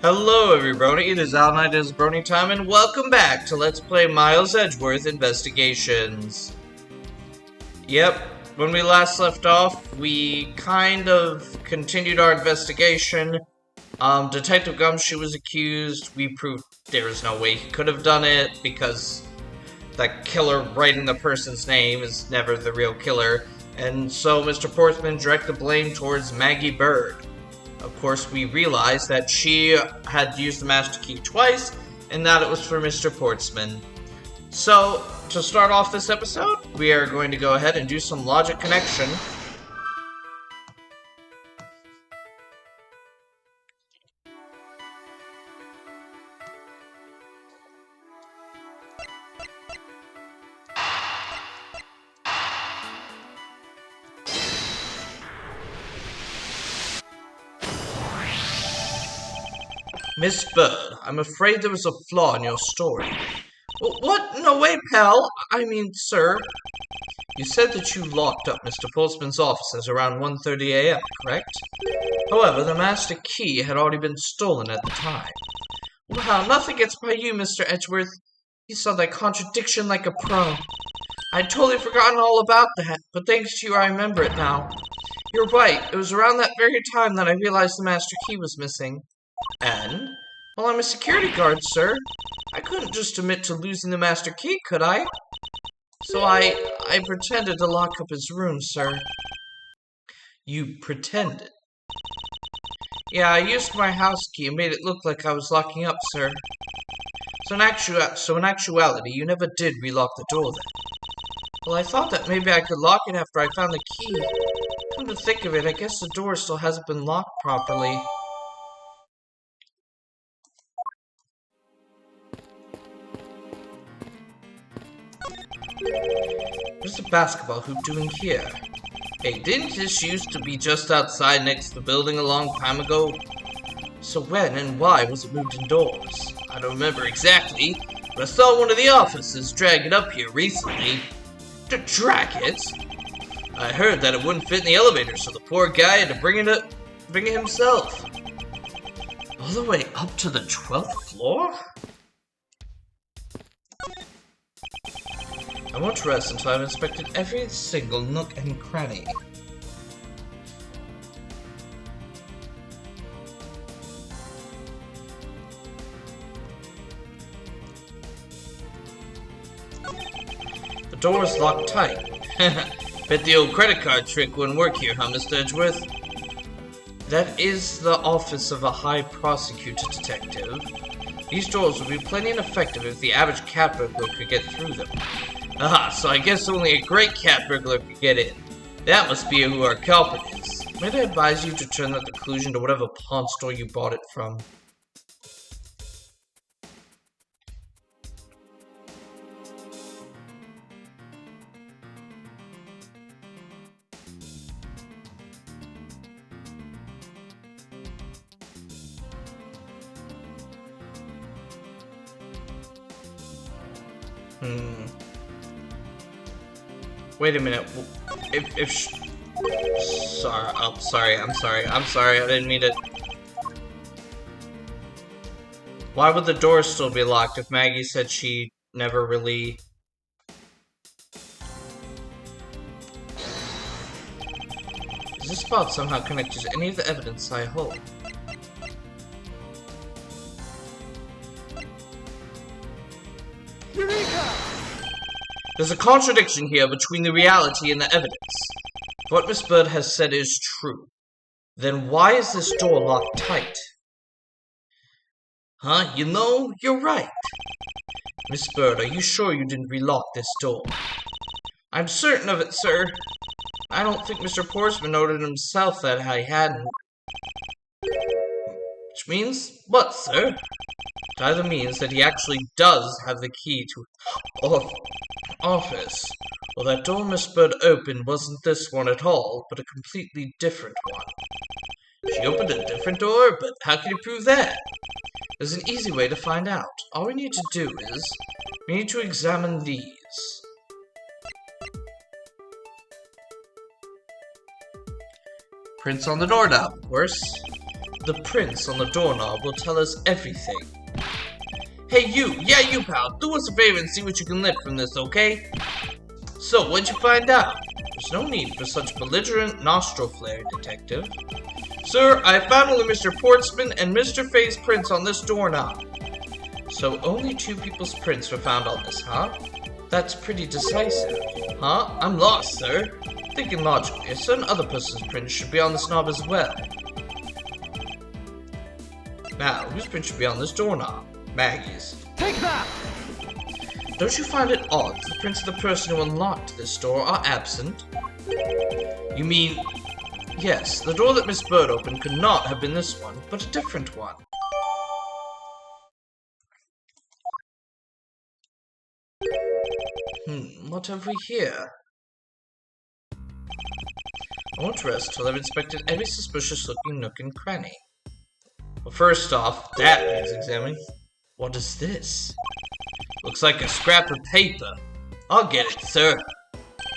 Hello everybody, it is Al Night, it is Brony time, and welcome back to Let's Play Miles Edgeworth Investigations. Yep, when we last left off, we kind of continued our investigation. Detective Gumshoe was accused. We proved there is no way he could have done it, because the killer writing the person's name is never the real killer. And so Mr. Portsman directed the blame towards Maggie Bird. Of course, we realized that she had used the master key twice, and that it was for Mr. Portsman. So, to start off this episode, we are going to go ahead and do some logic connection. Miss Bird, I'm afraid there was a flaw in your story. What? No way, pal. I mean, sir. You said that you locked up Mr. Portsman's offices around 1:30 a.m., correct? However, the master key had already been stolen at the time. Wow, nothing gets by you, Mr. Edgeworth. You saw that contradiction like a pro. I'd totally forgotten all about that, but thanks to you I remember it now. You're right, it was around that very time that I realized the master key was missing. And? Well, I'm a security guard, sir. I couldn't just admit to losing the master key, could I? So I pretended to lock up his room, sir. You pretended? Yeah, I used my house key and made it look like I was locking up, sir. So in actuality, you never did relock the door then? Well, I thought that maybe I could lock it after I found the key. Come to think of it, I guess the door still hasn't been locked properly. What's the basketball hoop doing here? Hey, didn't this used to be just outside next to the building a long time ago? So when and why was it moved indoors? I don't remember exactly, but I saw one of the officers drag it up here recently. To drag it? I heard that it wouldn't fit in the elevator, so the poor guy had to bring it himself. All the way up to the 12th floor? I won't rest until I've inspected every single nook and cranny. The door is locked tight. Bet the old credit card trick wouldn't work here, huh, Mr. Edgeworth? That is the office of a high prosecutor detective. These doors would be plenty ineffective if the average cat burglar could get through them. Aha, so I guess only a great cat burglar could get in. That must be who our culprit is. Might I advise you to turn that conclusion to whatever pawn store you bought it from? Wait a minute. Sorry, I'm sorry, I didn't mean it. Why would the door still be locked if Maggie said she never really... Is this spot somehow connected to any of the evidence I hold? Eureka! There's a contradiction here between the reality and the evidence. If what Miss Bird has said is true, then why is this door locked tight? Huh? You know, you're right. Miss Bird, are you sure you didn't relock this door? I'm certain of it, sir. I don't think Mr. Portsman noted himself that I hadn't. Which means what, sir? It either means that he actually does have the key to office, or that door Miss Bird opened wasn't this one at all, but a completely different one. She opened a different door, but how can you prove that? There's an easy way to find out. All we need to do is, we need to examine these. Prints on the doorknob, of course. the prints on the doorknob will tell us everything. Hey you! Yeah, you pal! Do us a favor and see what you can lift from this, okay? So, what'd you find out? There's no need for such belligerent nostril flare, detective. Sir, I found only Mr. Portsman and Mr. Fay's prints on this doorknob. So only 2 people's prints were found on this, huh? That's pretty decisive. Huh? I'm lost, sir. Thinking logically, a certain other person's print should be on this knob as well. Now, whose print should be on this doorknob? Maggie's. Take that! Don't you find it odd that the prints of the person who unlocked this door are absent? You mean... Yes, the door that Miss Bird opened could not have been this one, but a different one. What have we here? I won't rest till I've inspected every suspicious-looking nook and cranny. Well, first off, that needs examining. What is this? Looks like a scrap of paper. I'll get it, sir.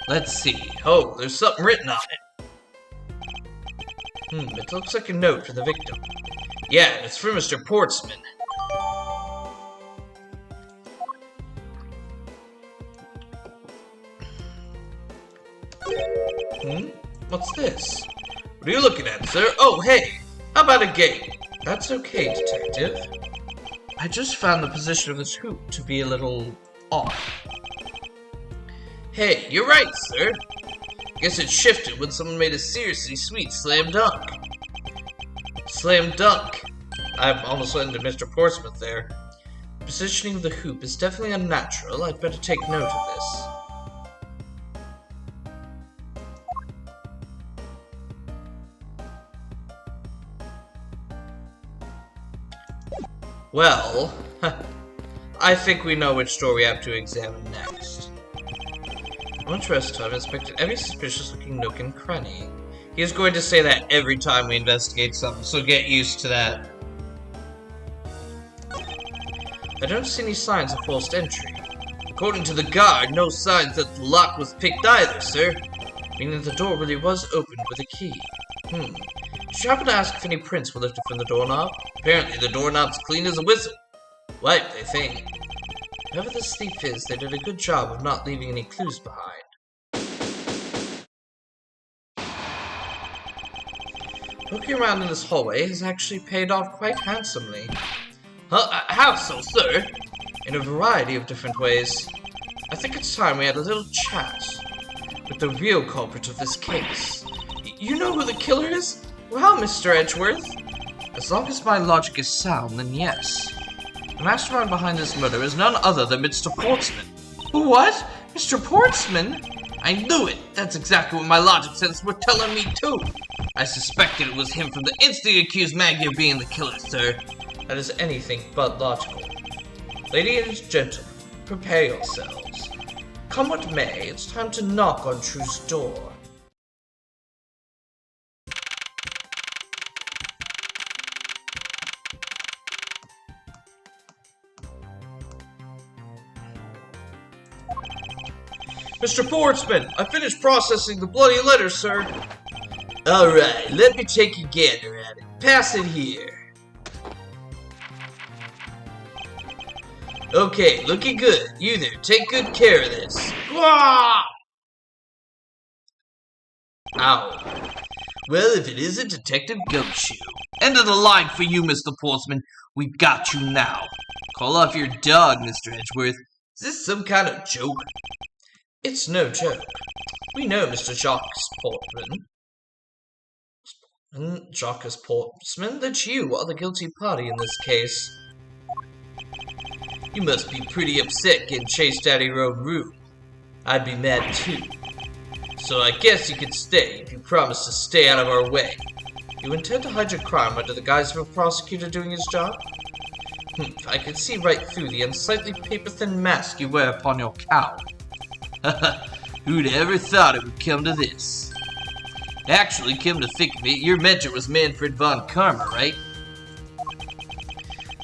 Let's see. Oh, there's something written on it. It looks like a note for the victim. Yeah, it's from Mr. Portsman. What's this? What are you looking at, sir? Oh, hey! How about a game? That's okay, detective. I just found the position of this hoop to be a little off. Hey, you're right, sir. Guess it shifted when someone made a seriously sweet slam dunk. Slam dunk. I've almost ended Mr. Portsmouth there. The positioning of the hoop is definitely unnatural. I'd better take note of this. Well, I think we know which door we have to examine next. Much rest time inspected every suspicious-looking nook and cranny. He is going to say that every time we investigate something, so get used to that. I don't see any signs of forced entry. According to the guard, no signs that the lock was picked either, sir. Meaning the door really was opened with a key. Did you happen to ask if any prints were lifted from the doorknob? Apparently the doorknob's clean as a whistle. Right, they think. Whoever this thief is, they did a good job of not leaving any clues behind. Looking around in this hallway has actually paid off quite handsomely. How so, sir? In a variety of different ways. I think it's time we had a little chat with the real culprit of this case. You know who the killer is? Well, Mr. Edgeworth. As long as my logic is sound, then yes. The mastermind behind this murder is none other than Mr. Portsman. What? Mr. Portsman? I knew it! That's exactly what my logic sense were telling me too! I suspected it was him from the instant he accused Maggie of being the killer, sir. That is anything but logical. Ladies and gentlemen, prepare yourselves. Come what may, it's time to knock on True's door. Mr. Portsman, I finished processing the bloody letter, sir. Alright, let me take a gander at it. Pass it here. Okay, looking good. You there, take good care of this. Wah! Ow. Well, if it isn't Detective Gumshoe. End of the line for you, Mr. Portsman. We got you now. Call off your dog, Mr. Edgeworth. Is this some kind of joke? It's no joke. We know Mr. Jacques Portsman, that you are the guilty party in this case. You must be pretty upset getting chased out of your own room. I'd be mad too. So I guess you could stay if you promise to stay out of our way. You intend to hide your crime under the guise of a prosecutor doing his job? I can see right through the unsightly paper-thin mask you wear upon your cowl. Who'd ever thought it would come to this? Actually, come to think of it, your mentor was Manfred von Karma, right?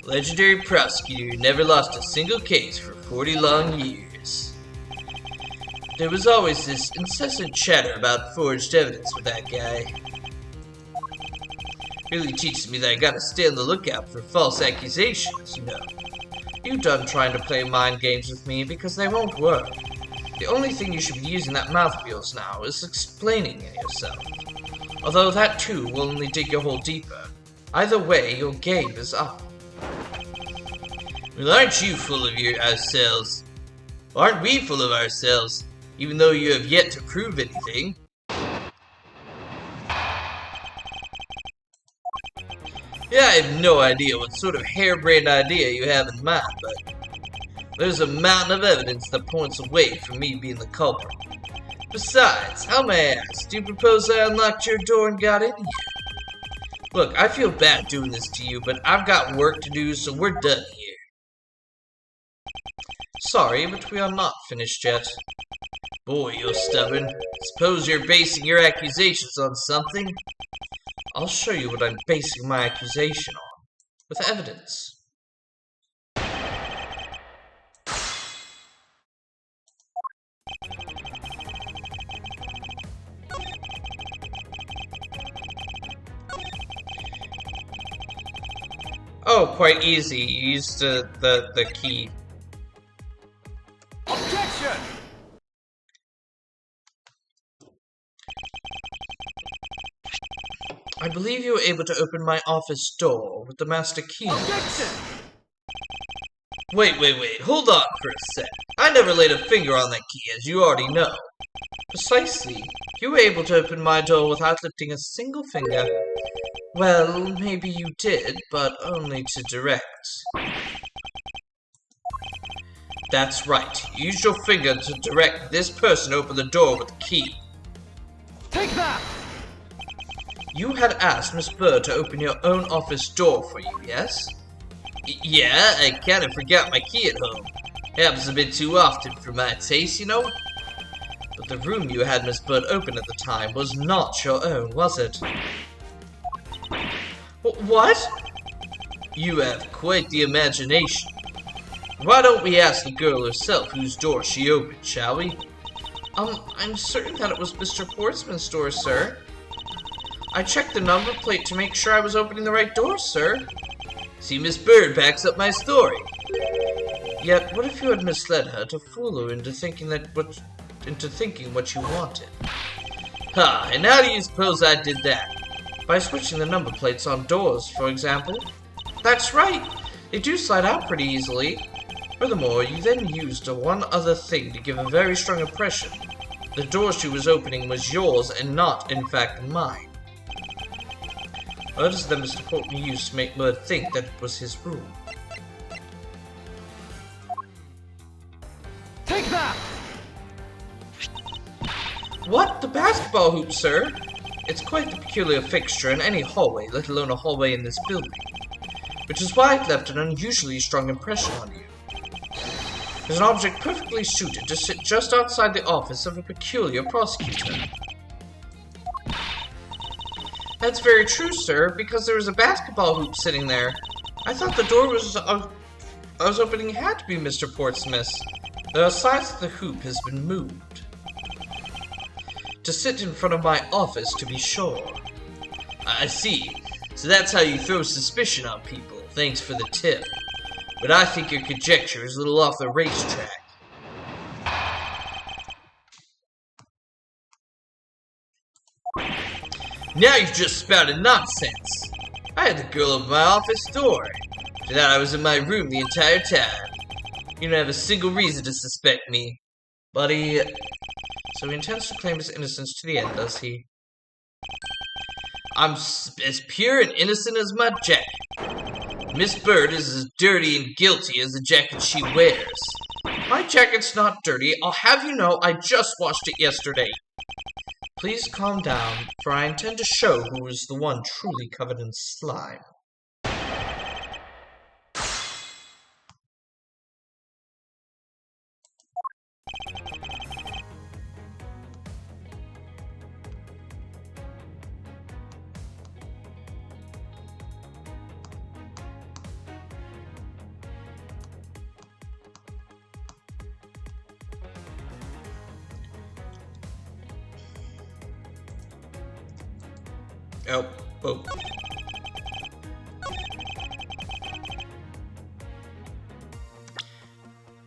Legendary prosecutor who never lost a single case for 40 long years. There was always this incessant chatter about forged evidence with that guy. Really teaches me that I gotta stay on the lookout for false accusations, you know. You done trying to play mind games with me because they won't work. The only thing you should be using that mouth of yours now is explaining yourself. Although that too will only dig your hole deeper. Either way, your game is up. Well, aren't you full of ourselves? Aren't we full of ourselves, even though you have yet to prove anything? Yeah, I have no idea what sort of harebrained idea you have in mind, but there's a mountain of evidence that points away from me being the culprit. Besides, how may I ask, do you propose I unlocked your door and got in here? Look, I feel bad doing this to you, but I've got work to do, so we're done here. Sorry, but we are not finished yet. Boy, you're stubborn. Suppose you're basing your accusations on something? I'll show you what I'm basing my accusation on, with evidence. Oh, quite easy. You used the key. Objection! I believe you were able to open my office door with the master key. Objection! Wait, hold on for a sec. I never laid a finger on that key, as you already know. Precisely. You were able to open my door without lifting a single finger. Well, maybe you did, but only to direct. That's right. You used your finger to direct this person to open the door with the key. Take that! You had asked Miss Bird to open your own office door for you, yes? Yeah, I kinda forgot my key at home. Happens a bit too often for my taste, you know? But the room you had Miss Bird open at the time was not your own, was it? What? You have quite the imagination. Why don't we ask the girl herself whose door she opened, shall we? I'm certain that it was Mr. Portsman's door, sir. I checked the number plate to make sure I was opening the right door, sir. See, Miss Bird backs up my story. Yet, what if you had misled her to fool her into thinking what you wanted? Ha, and how do you suppose I did that? By switching the number plates on doors, for example. That's right! They do slide out pretty easily. Furthermore, you then used one other thing to give a very strong impression. The door she was opening was yours and not, in fact, mine. What is that Mr. Portman used to make Bird think that it was his room? Take that! What? The basketball hoop, sir? It's quite the peculiar fixture in any hallway, let alone a hallway in this building. Which is why it left an unusually strong impression on you. It's an object perfectly suited to sit just outside the office of a peculiar prosecutor. That's very true, sir, because there was a basketball hoop sitting there. I thought the door I was opening had to be Mr. Portsmith's. The size of the hoop has been moved. To sit in front of my office, to be sure. I see. So that's how you throw suspicion on people. Thanks for the tip. But I think your conjecture is a little off the racetrack. Now you've just spouted nonsense. I had the girl open my office door. After that, I was in my room the entire time. You don't have a single reason to suspect me. Buddy. So he intends to claim his innocence to the end, does he? I'm as pure and innocent as my jacket. Miss Bird is as dirty and guilty as the jacket she wears. My jacket's not dirty. I'll have you know I just washed it yesterday. Please calm down, for I intend to show who is the one truly covered in slime. Oh.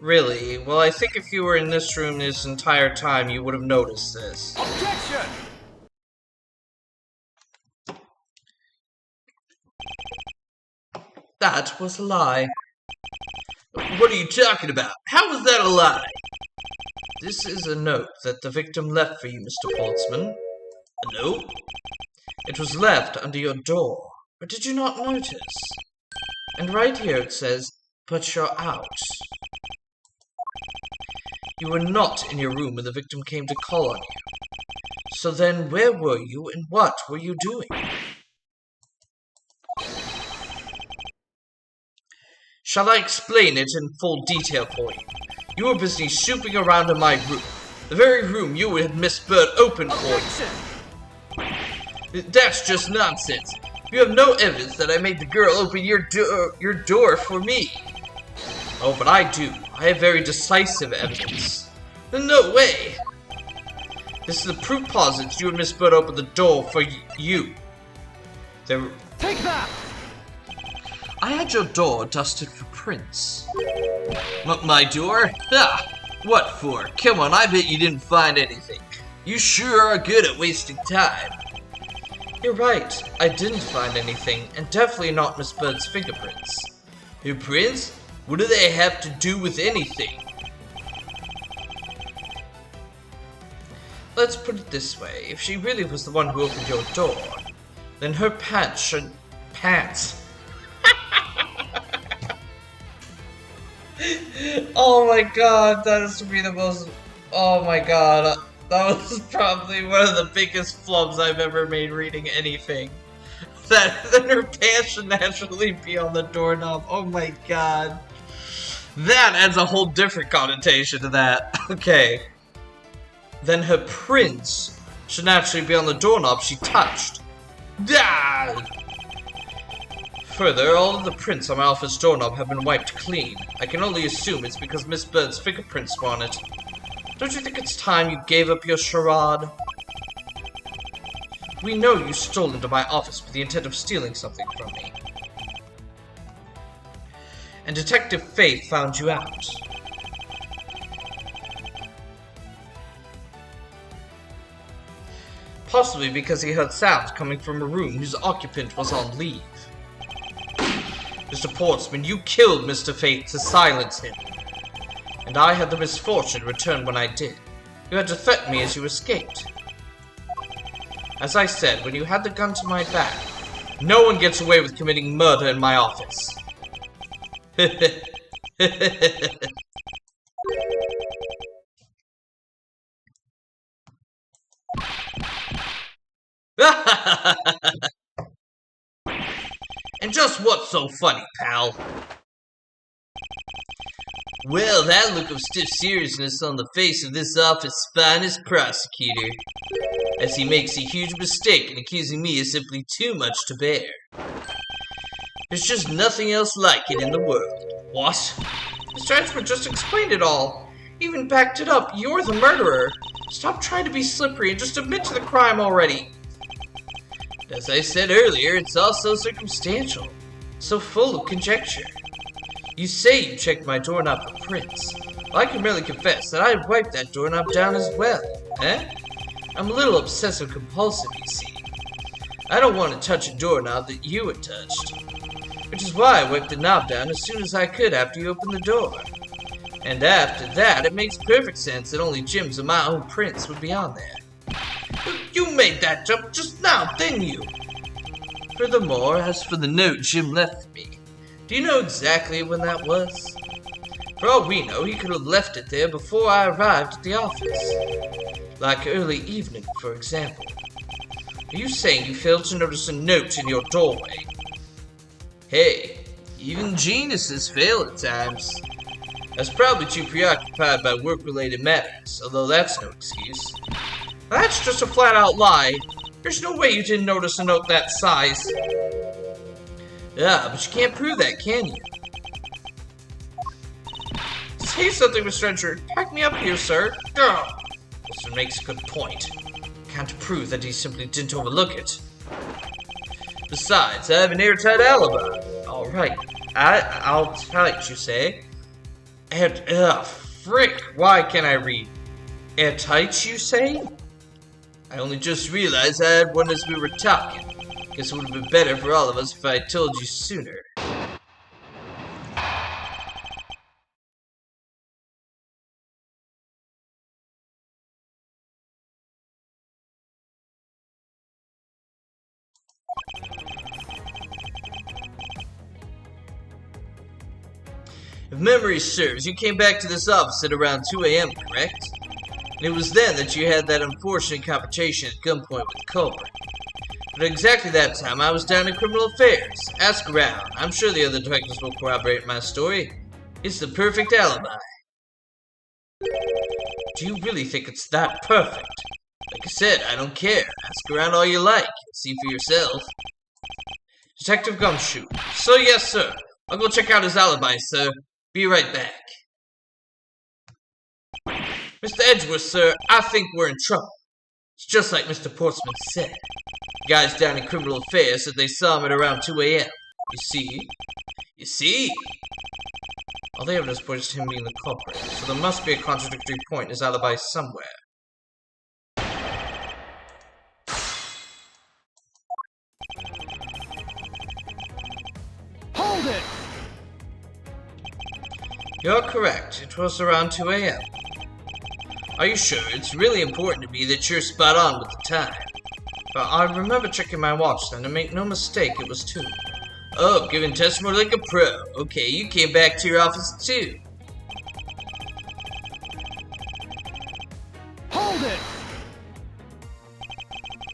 Really? Well, I think if you were in this room this entire time, you would have noticed this. Objection! That was a lie. What are you talking about? How was that a lie? This is a note that the victim left for you, Mr. Portsman. A note? It was left under your door. Or did you not notice? And right here it says, "But you're out." You were not in your room when the victim came to call on you. So then, where were you and what were you doing? Shall I explain it in full detail for you? You were busy snooping around in my room, the very room you had Miss Bird open for you. That's just nonsense. You have no evidence that I made the girl open your door for me. Oh, but I do. I have very decisive evidence. No way. This is the proof posits you and Miss Bird opened the door for you. Take that! I had your door dusted for prints. My door? Ha! What for? Come on, I bet you didn't find anything. You sure are good at wasting time. You're right, I didn't find anything, and definitely not Miss Bird's fingerprints. Her prints? What do they have to do with anything? Let's put it this way, if she really was the one who opened your door, then her pants should... Pants? Oh my god, that is to be the most... Oh my god, that was probably one of the biggest flubs I've ever made reading anything. That her pants should naturally be on the doorknob. Oh my god. That adds a whole different connotation to that. Okay. Then her prints should naturally be on the doorknob she touched. Ah! Further, all of the prints on my office doorknob have been wiped clean. I can only assume it's because Miss Bird's fingerprints were on it. Don't you think it's time you gave up your charade? We know you stole into my office with the intent of stealing something from me. And Detective Faith found you out. Possibly because he heard sounds coming from a room whose occupant was on leave. Mr. Portsman, you killed Mr. Faith to silence him. And I had the misfortune to return when I did. You had to threaten me as you escaped. As I said, when you had the gun to my back, no one gets away with committing murder in my office. And just what's so funny, pal? Well, that look of stiff seriousness on the face of this office's finest prosecutor, as he makes a huge mistake in accusing me is simply too much to bear. There's just nothing else like it in the world. What? Mr. Edgeworth just explained it all. Even backed it up. You're the murderer. Stop trying to be slippery and just admit to the crime already. As I said earlier, it's all so circumstantial, so full of conjecture. You say you checked my doorknob for prints. Well, I can merely confess that I wiped that doorknob down as well, eh? I'm a little obsessive-compulsive, you see. I don't want to touch a doorknob that you had touched. Which is why I wiped the knob down as soon as I could after you opened the door. And after that, it makes perfect sense that only Jim's and my own prints would be on there. You made that jump just now, didn't you? Furthermore, as for the note Jim left me, do you know exactly when that was? For all we know, he could have left it there before I arrived at the office. Like early evening, for example. Are you saying you failed to notice a note in your doorway? Hey, even geniuses fail at times. I was probably too preoccupied by work-related matters, although that's no excuse. That's just a flat-out lie. There's no way you didn't notice a note that size. Yeah, but you can't prove that, can you? Say something, Mr. Edgeworth. Pack me up here, sir. Go. Wilson makes a good point. Can't prove that he simply didn't overlook it. Besides, I have an airtight alibi. Alright, I'll tight, you say? Frick, why can't I read? Airtight, you say? I only just realized I had one as we were talking. Guess it would have been better for all of us if I had told you sooner. If memory serves, you came back to this office at around 2 a.m., correct? And it was then that you had that unfortunate confrontation at gunpoint with the culprit. But at exactly that time, I was down in criminal affairs. Ask around. I'm sure the other detectives will corroborate my story. It's the perfect alibi. Do you really think it's that perfect? Like I said, I don't care. Ask around all you like. See for yourself. Detective Gumshoe. So yes, sir. I'll go check out his alibi, sir. Be right back. Mr. Edgeworth, sir, I think we're in trouble. It's just like Mr. Portsman said. The guys down in criminal affairs said they saw him at around 2 a.m. You see? All the evidence points to him being the culprit, so there must be a contradictory point in his alibi somewhere. Hold it! You're correct. It was around 2 a.m. Are you sure? It's really important to me that you're spot on with the time. But I remember checking my watch then, and make no mistake, it was 2. Oh, giving testimony like a pro. Okay, you came back to your office too. Hold it!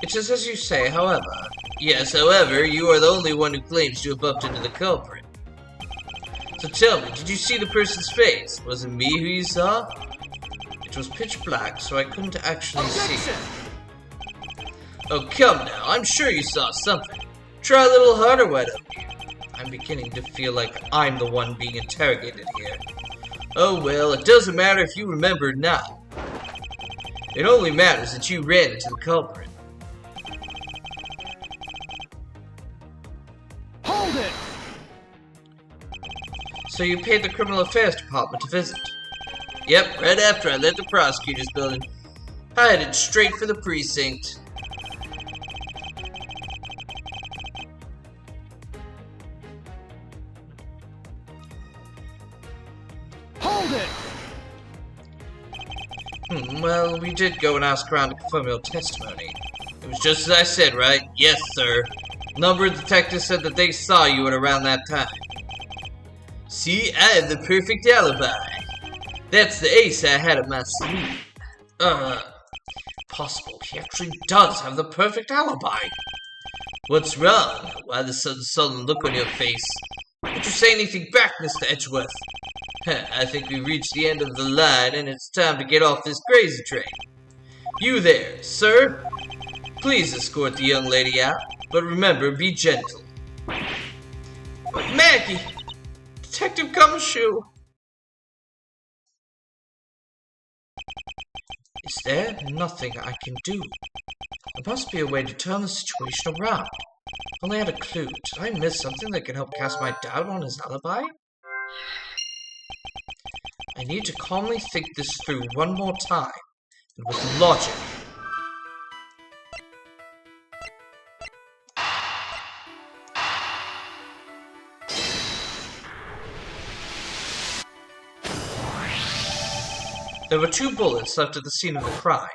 It's just as you say, however. Yes, however, you are the only one who claims to have bumped into the culprit. So tell me, did you see the person's face? Was it me who you saw? It was pitch black, so I couldn't actually see. Oh, come now. I'm sure you saw something. Try a little harder, why don't you? I'm beginning to feel like I'm the one being interrogated here. Oh, well, it doesn't matter if you remember or not. It only matters that you ran into the culprit. Hold it! So you paid the criminal affairs department to visit? Yep, right after I left the prosecutor's building. I headed straight for the precinct. Hold it! Well, we did go and ask around to confirm your testimony. It was just as I said, right? Yes, sir. A number of detectives said that they saw you at around that time. See, I have the perfect alibi. That's the ace I had up my sleeve. Possible. He actually does have the perfect alibi. What's wrong? Why the sudden look on your face? Don't you say anything back, Mr. Edgeworth? I think we've reached the end of the line, and it's time to get off this crazy train. You there, sir? Please escort the young lady out, but remember, be gentle. Maggie! Detective Gumshoe! Is there nothing I can do? There must be a way to turn the situation around. If only I had a clue. Did I miss something that can help cast my doubt on his alibi? I need to calmly think this through one more time, and with logic. There were 2 bullets left at the scene of the crime.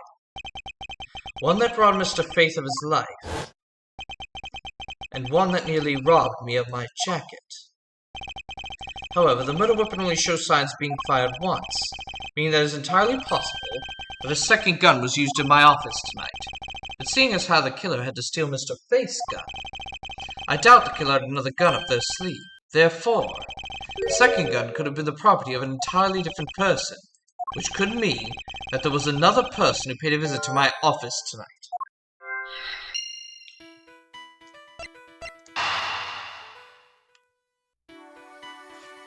One that robbed Mr. Faith of his life, and one that nearly robbed me of my jacket. However, the murder weapon only shows signs of being fired once, meaning that it is entirely possible that a second gun was used in my office tonight. But seeing as how the killer had to steal Mr. Faith's gun, I doubt the killer had another gun up their sleeve. Therefore, the second gun could have been the property of an entirely different person, which could mean that there was another person who paid a visit to my office tonight.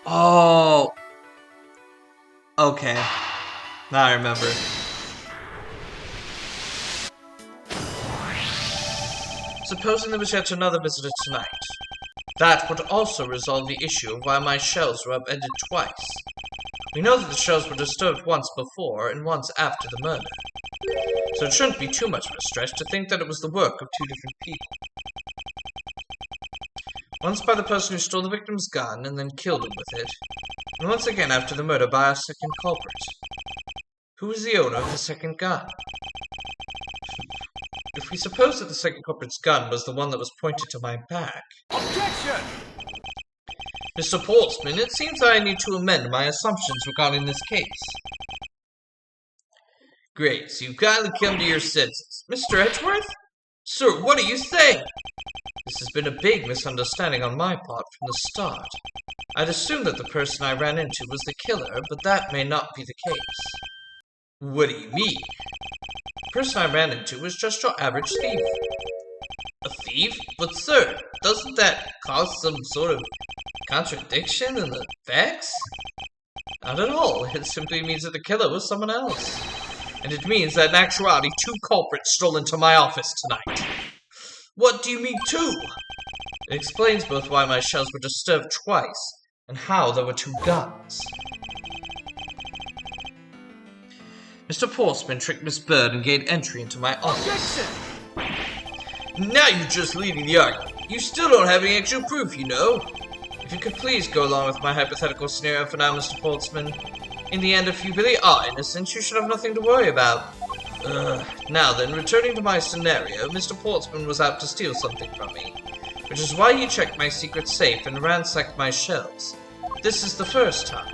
Oh. Okay. Now I remember. Supposing there was yet another visitor tonight. That would also resolve the issue of why my shells were upended twice. We know that the shells were disturbed once before and once after the murder, so it shouldn't be too much of a stretch to think that it was the work of two different people. Once by the person who stole the victim's gun and then killed him with it, and once again after the murder by a second culprit. Who was the owner of the second gun? If we suppose that the second culprit's gun was the one that was pointed to my back... Objection! Mr. Portsman, it seems that I need to amend my assumptions regarding this case. Great, so you've kindly come to your senses. Mr. Edgeworth? Sir, what are you saying? This has been a big misunderstanding on my part from the start. I'd assumed that the person I ran into was the killer, but that may not be the case. What do you mean? The person I ran into was just your average thief. A thief? But sir, doesn't that cause some sort of contradiction in the facts? Not at all. It simply means that the killer was someone else. And it means that in actuality, two culprits stole into my office tonight. What do you mean two? It explains both why my shells were disturbed twice, and how there were two guns. Mr. Portsman tricked Miss Bird and gained entry into my office. Objection! Now you're just leading the argument. You still don't have any actual proof, you know. If you could please go along with my hypothetical scenario for now, Mr. Portsman. In the end, if you really are innocent, you should have nothing to worry about. Now then, returning to my scenario, Mr. Portsman was out to steal something from me, which is why he checked my secret safe and ransacked my shelves. This is the first time.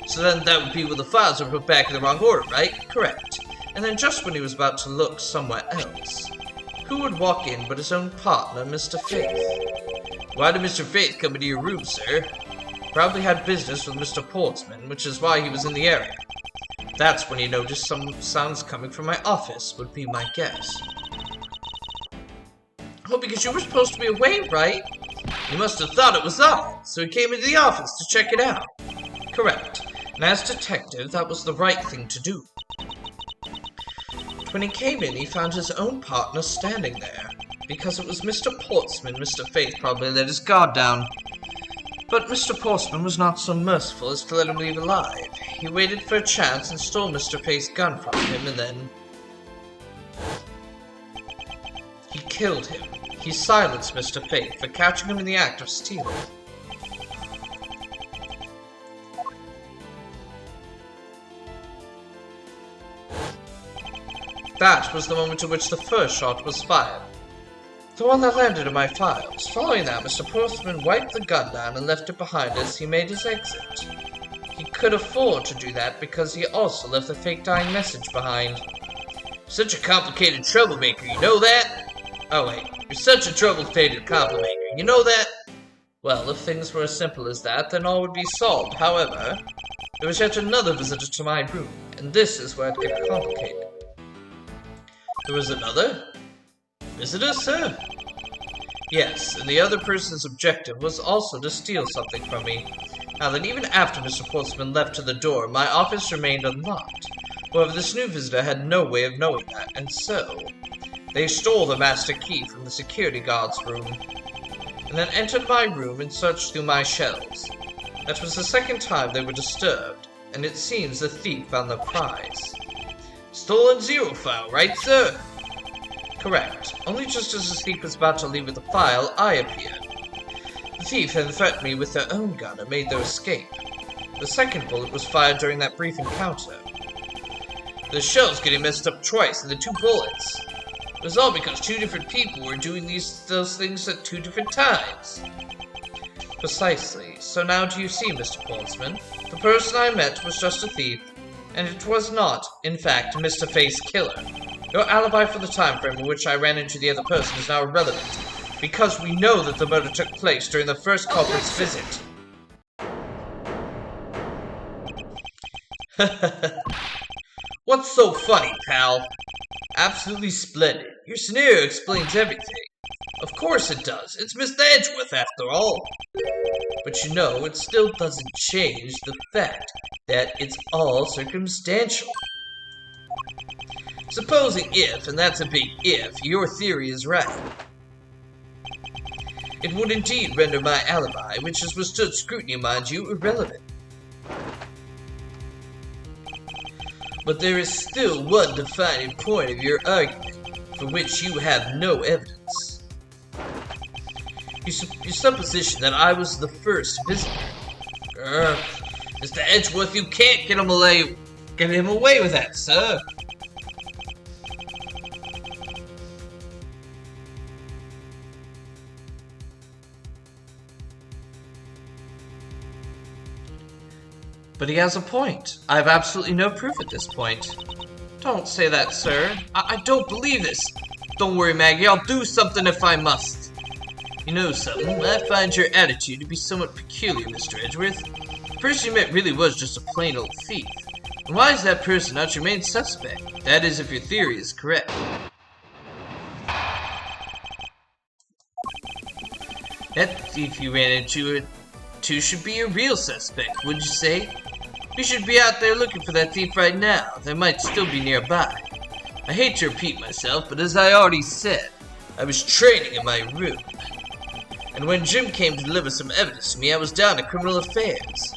So then that would be when the files were put back in the wrong order, right? Correct. And then just when he was about to look somewhere else, who would walk in but his own partner, Mr. Faith? Why did Mr. Faith come into your room, sir? Probably had business with Mr. Portsman, which is why he was in the area. That's when he noticed some sounds coming from my office, would be my guess. Oh, because you were supposed to be away, right? You must have thought it was odd, so he came into the office to check it out. Correct. And as detective, that was the right thing to do. When he came in, he found his own partner standing there. Because it was Mr. Portsman, Mr. Faith probably let his guard down. But Mr. Portsman was not so merciful as to let him leave alive. He waited for a chance and stole Mr. Faith's gun from him, and then... he killed him. He silenced Mr. Faith for catching him in the act of stealing. That was the moment at which the first shot was fired. The one that landed in my files. Following that, Mr. Portsman wiped the gun down and left it behind as he made his exit. He could afford to do that because he also left the fake dying message behind. Such a complicated troublemaker, you know that? Oh wait, you're such a trouble-fated troublemaker, you know that? Well, if things were as simple as that, then all would be solved. However, there was yet another visitor to my room, and this is where it got complicated. There was another? Visitor, sir? Yes, and the other person's objective was also to steal something from me. Now then, even after Mr. Portsman left to the door, my office remained unlocked. However, this new visitor had no way of knowing that, and so... they stole the master key from the security guard's room, and then entered my room and searched through my shelves. That was the second time they were disturbed, and it seems the thief found the prize. Stolen zero file, right, sir? Correct. Only just as the thief was about to leave with the file, I appeared. The thief had threatened me with their own gun and made their escape. The second bullet was fired during that brief encounter. The shell's getting messed up twice in the two bullets. It was all because two different people were doing those things at two different times. Precisely. So now do you see, Mr. Portsman? The person I met was just a thief, and it was not, in fact, Mr. Faith's killer. Your alibi for the time frame in which I ran into the other person is now irrelevant, because we know that the murder took place during the first culprit's visit. What's so funny, pal? Absolutely splendid. Your scenario explains everything. Of course it does. It's Mr. Edgeworth, after all. But you know, it still doesn't change the fact that it's all circumstantial. Supposing if, and that's a big if, your theory is right, it would indeed render my alibi, which has withstood scrutiny, mind you, irrelevant. But there is still one defining point of your argument, for which you have no evidence. Your supposition that I was the first visitor. Mr. Edgeworth, you can't get him away with that, sir. But he has a point. I have absolutely no proof at this point. Don't say that, sir. I don't believe this. Don't worry, Maggie. I'll do something if I must. You know something? I find your attitude to be somewhat peculiar, Mr. Edgeworth. The person you met really was just a plain old thief. And why is that person not your main suspect? That is, if your theory is correct. That thief you ran into should be a real suspect, wouldn't you say? You should be out there looking for that thief right now. They might still be nearby. I hate to repeat myself, but as I already said, I was training in my room. And when Jim came to deliver some evidence to me, I was down to criminal affairs.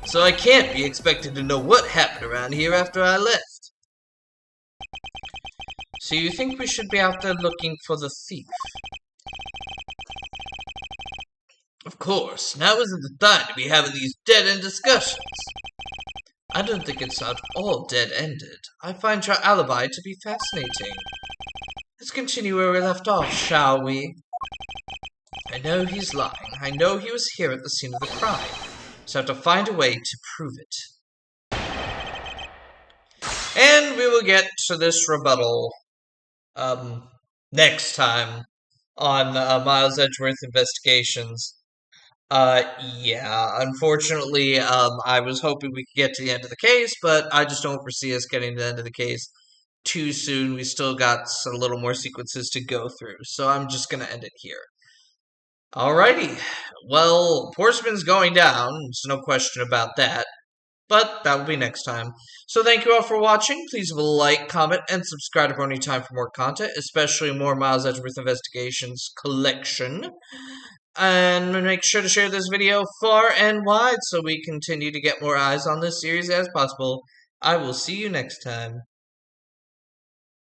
So I can't be expected to know what happened around here after I left. So you think we should be out there looking for the thief? Of course, now isn't the time to be having these dead-end discussions. I don't think it's at all dead-ended. I find your alibi to be fascinating. Let's continue where we left off, shall we? I know he's lying. I know he was here at the scene of the crime. So I have to find a way to prove it. And we will get to this rebuttal next time on Miles Edgeworth Investigations. Yeah, unfortunately, I was hoping we could get to the end of the case, but I just don't foresee us getting to the end of the case too soon. We still got a little more sequences to go through, so I'm just gonna end it here. Alrighty, well, Portsman's going down, there's no question about that, but that will be next time. So thank you all for watching. Please leave a like, comment, and subscribe for any time for more content, especially more Miles Edgeworth Investigations collection. And make sure to share this video far and wide so we continue to get more eyes on this series as possible. I will see you next time.